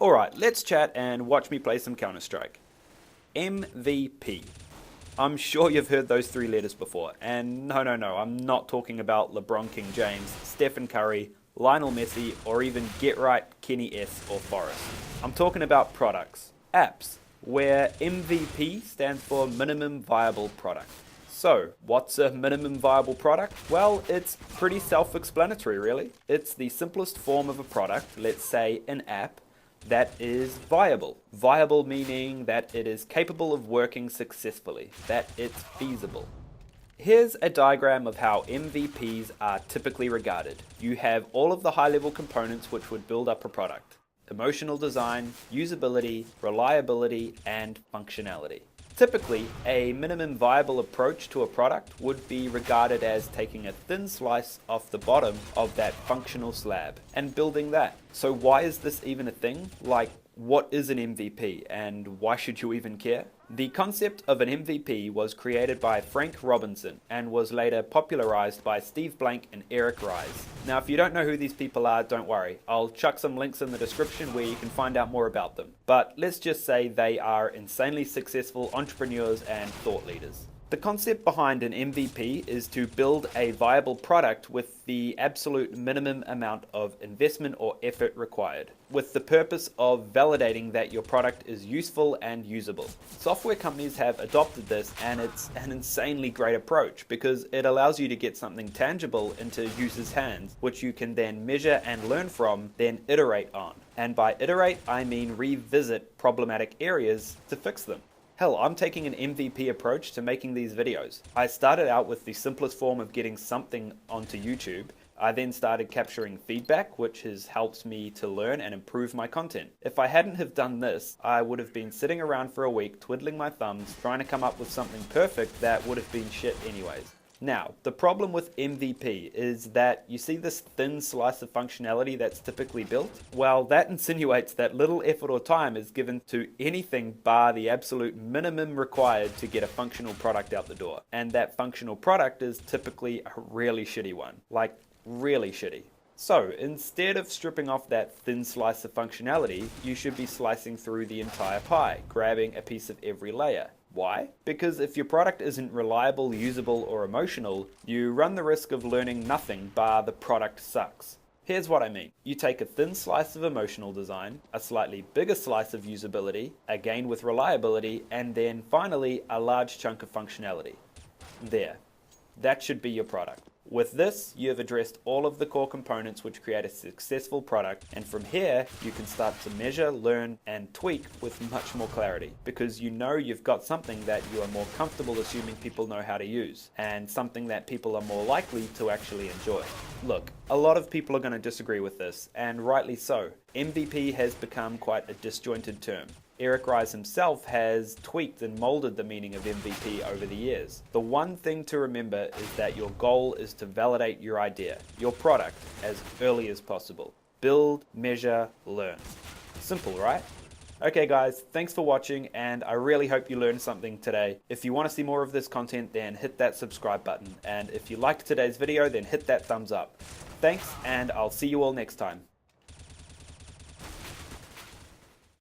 Alright, let's chat and watch me play some Counter-Strike. MVP. I'm sure you've heard those three letters before, and no, I'm not talking about LeBron King James, Stephen Curry, Lionel Messi, or even Get Right, Kenny S. or Forrest. I'm talking about products, apps, where MVP stands for Minimum Viable Product. So, what's a minimum viable product? Well, it's pretty self-explanatory, really. It's the simplest form of a product, let's say an app, that is viable. Viable meaning that it is capable of working successfully, that it's feasible. Here's a diagram of how MVPs are typically regarded. You have all of the high-level components which would build up a product. Emotional design, usability, reliability, and functionality. Typically, a minimum viable approach to a product would be regarded as taking a thin slice off the bottom of that functional slab and building that. So why is this even a thing? Like, what is an MVP and why should you even care? The concept of an MVP was created by Frank Robinson and was later popularized by Steve Blank and Ries. Now, if you don't know who these people are, don't worry. I'll chuck some links in the description where you can find out more about them. But let's just say they are insanely successful entrepreneurs and thought leaders. The concept behind an MVP is to build a viable product with the absolute minimum amount of investment or effort required, with the purpose of validating that your product is useful and usable. Software companies have adopted this, and it's an insanely great approach because it allows you to get something tangible into users' hands, which you can then measure and learn from, then iterate on. And by iterate, I mean revisit problematic areas to fix them. Hell, I'm taking an MVP approach to making these videos. I started out with the simplest form of getting something onto YouTube. I then started capturing feedback, which has helped me to learn and improve my content. If I hadn't have done this, I would have been sitting around for a week twiddling my thumbs, trying to come up with something perfect that would have been shit anyways. Now, the problem with MVP is that you see this thin slice of functionality that's typically built? Well, that insinuates that little effort or time is given to anything bar the absolute minimum required to get a functional product out the door. And that functional product is typically a really shitty one. Like, really shitty. So, instead of stripping off that thin slice of functionality, you should be slicing through the entire pie, grabbing a piece of every layer. Why? Because if your product isn't reliable, usable, or emotional, you run the risk of learning nothing bar the product sucks. Here's what I mean. You take a thin slice of emotional design, a slightly bigger slice of usability, again with reliability, and then finally a large chunk of functionality. There. That should be your product. With this, you have addressed all of the core components which create a successful product, and from here, you can start to measure, learn, and tweak with much more clarity, because you know you've got something that you are more comfortable assuming people know how to use, and something that people are more likely to actually enjoy. Look, a lot of people are going to disagree with this, and rightly so. MVP has become quite a disjointed term. Ries himself has tweaked and molded the meaning of MVP over the years. The one thing to remember is that your goal is to validate your idea, your product, as early as possible. Build, measure, learn. Simple, right? Okay guys, thanks for watching, and I really hope you learned something today. If you want to see more of this content, then hit that subscribe button. And if you liked today's video, then hit that thumbs up. Thanks, and I'll see you all next time.